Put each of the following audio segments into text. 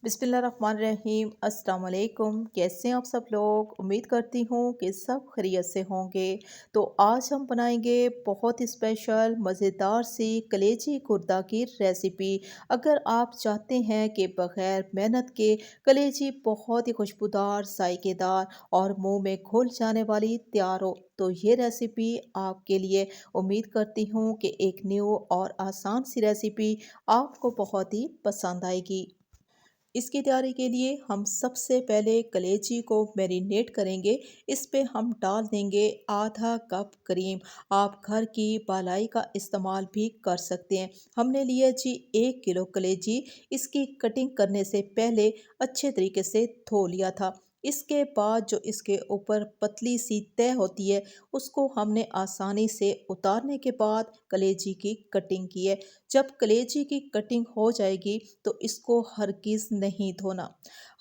बिस्मिल्लाहिर्रहमानिर्रहीम अस्सलाम वालेकुम। कैसे हैं आप सब लोग? उम्मीद करती हूँ कि सब खैरियत से होंगे। तो आज हम बनाएंगे बहुत ही स्पेशल मज़ेदार सी कलेजी कुर्ता की रेसिपी। अगर आप चाहते हैं कि बग़ैर मेहनत के कलेजी बहुत ही खुशबूदार, जायकेदार और मुंह में घुल जाने वाली तैयार हो, तो ये रेसिपी आपके लिए उम्मीद करती हूँ कि एक न्यू और आसान सी रेसिपी आपको बहुत ही पसंद आएगी। इसकी तैयारी के लिए हम सबसे पहले कलेजी को मैरिनेट करेंगे। इस पे हम डाल देंगे आधा कप क्रीम। आप घर की बालाई का इस्तेमाल भी कर सकते हैं। हमने लिया जी 1 किलो कलेजी। इसकी कटिंग करने से पहले अच्छे तरीके से धो लिया था। इसके बाद जो इसके ऊपर पतली सी तह होती है, उसको हमने आसानी से उतारने के बाद कलेजी की कटिंग की है। जब कलेजी की कटिंग हो जाएगी तो इसको हरगिज़ नहीं धोना।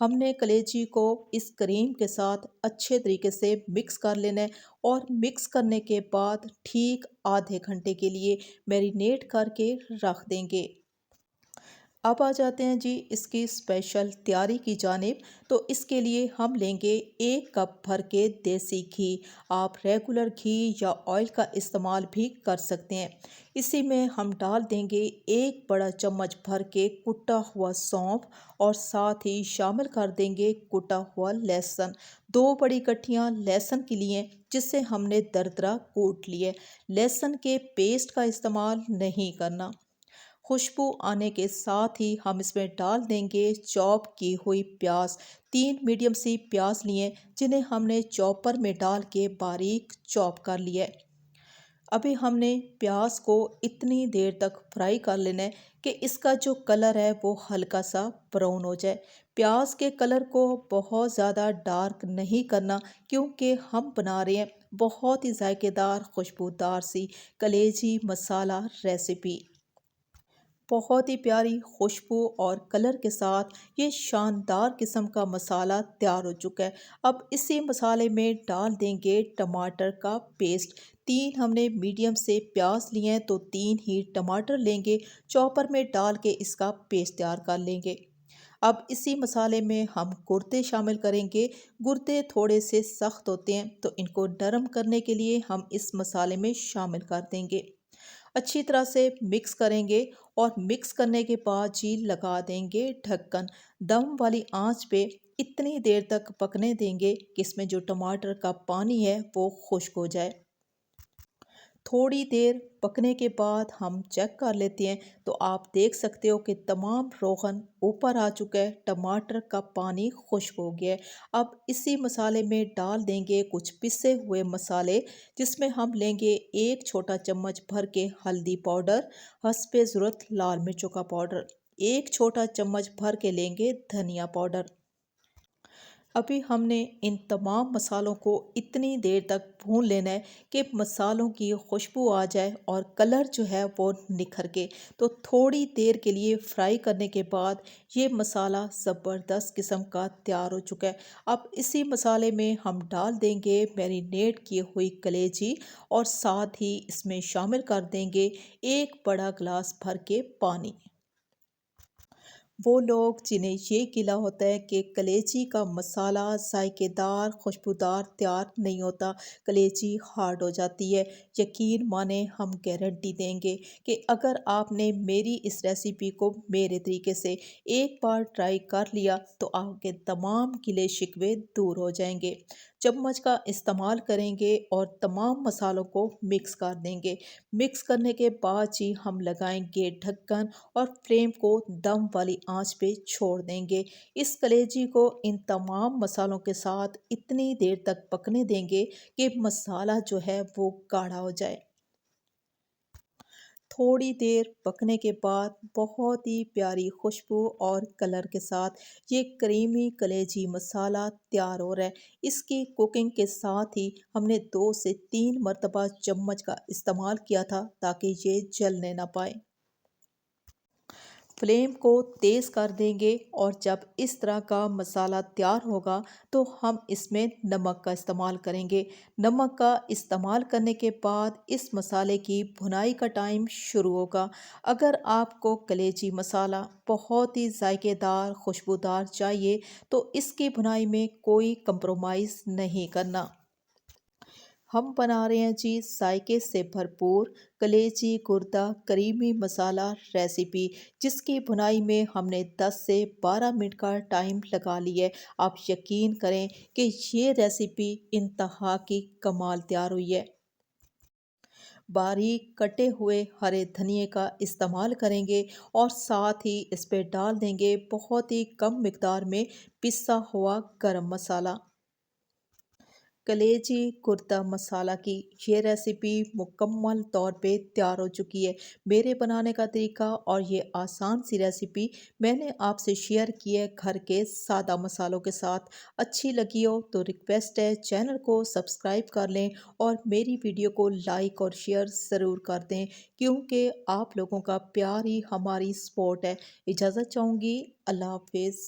हमने कलेजी को इस क्रीम के साथ अच्छे तरीके से मिक्स कर लेना है और मिक्स करने के बाद ठीक आधे घंटे के लिए मैरिनेट करके रख देंगे। अब आ जाते हैं जी इसकी स्पेशल तैयारी की जानिब। तो इसके लिए हम लेंगे 1 कप भर के देसी घी। आप रेगुलर घी या ऑयल का इस्तेमाल भी कर सकते हैं। इसी में हम डाल देंगे 1 बड़ा चम्मच भर के कुटा हुआ सौंफ और साथ ही शामिल कर देंगे कुटा हुआ लहसुन। 2 बड़ी गठियाँ लहसुन की लिए जिसे हमने दरदरा कूट लिए। लहसुन के पेस्ट का इस्तेमाल नहीं करना। खुशबू आने के साथ ही हम इसमें डाल देंगे चॉप की हुई प्याज। 3 मीडियम सी प्याज लिए जिन्हें हमने चॉपर में डाल के बारीक चॉप कर लिया है। अभी हमने प्याज को इतनी देर तक फ्राई कर लेना है कि इसका जो कलर है वो हल्का सा ब्राउन हो जाए। प्याज के कलर को बहुत ज़्यादा डार्क नहीं करना, क्योंकि हम बना रहे हैं बहुत ही जायकेदार खुशबूदार सी कलेजी मसाला रेसिपी। बहुत ही प्यारी खुशबू और कलर के साथ ये शानदार किस्म का मसाला तैयार हो चुका है। अब इसी मसाले में डाल देंगे टमाटर का पेस्ट। 3 हमने मीडियम से प्याज लिए हैं तो 3 ही टमाटर लेंगे। चॉपर में डाल के इसका पेस्ट तैयार कर लेंगे। अब इसी मसाले में हम गुर्दे शामिल करेंगे। गुर्दे थोड़े से सख्त होते हैं तो इनको नरम करने के लिए हम इस मसाले में शामिल कर देंगे। अच्छी तरह से मिक्स करेंगे और मिक्स करने के बाद जी लगा देंगे ढक्कन। दम वाली आंच पे इतनी देर तक पकने देंगे कि इसमें जो टमाटर का पानी है वो खुश्क हो जाए। थोड़ी देर पकने के बाद हम चेक कर लेते हैं तो आप देख सकते हो कि तमाम रोगन ऊपर आ चुका है, टमाटर का पानी खुश्क हो गया है। अब इसी मसाले में डाल देंगे कुछ पिसे हुए मसाले, जिसमें हम लेंगे 1 छोटा चम्मच भर के हल्दी पाउडर, हस्बे ज़रूरत लाल मिर्चों का पाउडर, 1 छोटा चम्मच भर के लेंगे धनिया पाउडर। अभी हमने इन तमाम मसालों को इतनी देर तक भून लेना है कि मसालों की खुशबू आ जाए और कलर जो है वो निखर के। तो थोड़ी देर के लिए फ्राई करने के बाद ये मसाला ज़बरदस्त किस्म का तैयार हो चुका है। अब इसी मसाले में हम डाल देंगे मैरिनेट की हुई कलेजी और साथ ही इसमें शामिल कर देंगे 1 बड़ा गिलास भर के पानी। वो लोग जिन्हें ये गिला होता है कि कलेजी का मसाला जायकेदार खुशबूदार तैयार नहीं होता, कलेजी हार्ड हो जाती है, यकीन माने हम गारंटी देंगे कि अगर आपने मेरी इस रेसिपी को मेरे तरीके से एक बार ट्राई कर लिया तो आपके तमाम गिले शिकवे दूर हो जाएंगे। चम्मच का इस्तेमाल करेंगे और तमाम मसालों को मिक्स कर देंगे। मिक्स करने के बाद ही हम लगाएंगे ढक्कन और फ्लेम को दम वाली आंच पे छोड़ देंगे। इस कलेजी को इन तमाम मसालों के साथ इतनी देर तक पकने देंगे कि मसाला जो है वो गाढ़ा हो जाए। थोड़ी देर पकने के बाद बहुत ही प्यारी खुशबू और कलर के साथ ये क्रीमी कलेजी मसाला तैयार हो रहा है। इसकी कुकिंग के साथ ही हमने 2 से 3 मरतबा चम्मच का इस्तेमाल किया था ताकि ये जलने ना पाए। फ्लेम को तेज़ कर देंगे और जब इस तरह का मसाला तैयार होगा तो हम इसमें नमक का इस्तेमाल करेंगे। नमक का इस्तेमाल करने के बाद इस मसाले की भुनाई का टाइम शुरू होगा। अगर आपको कलेजी मसाला बहुत ही जायकेदार, खुशबूदार चाहिए तो इसकी भुनाई में कोई कंप्रोमाइज़ नहीं करना। हम बना रहे हैं जी जायके से भरपूर कलेजी गुर्दा करीमी मसाला रेसिपी, जिसकी भुनाई में हमने 10 से 12 मिनट का टाइम लगा लिया है। आप यकीन करें कि ये रेसिपी इंतहा की कमाल तैयार हुई है। बारीक कटे हुए हरे धनिए का इस्तेमाल करेंगे और साथ ही इस पे डाल देंगे बहुत ही कम मिकदार में पिसा हुआ गरम मसाला। कलेजी कुर्ता मसाला की ये रेसिपी मुकम्मल तौर पे तैयार हो चुकी है। मेरे बनाने का तरीका और ये आसान सी रेसिपी मैंने आपसे शेयर की है घर के सादा मसालों के साथ। अच्छी लगी हो तो रिक्वेस्ट है चैनल को सब्सक्राइब कर लें और मेरी वीडियो को लाइक और शेयर ज़रूर कर दें, क्योंकि आप लोगों का प्यार ही हमारी सपोर्ट है। इजाज़त चाहूँगी। अल्लाह हाफिज़।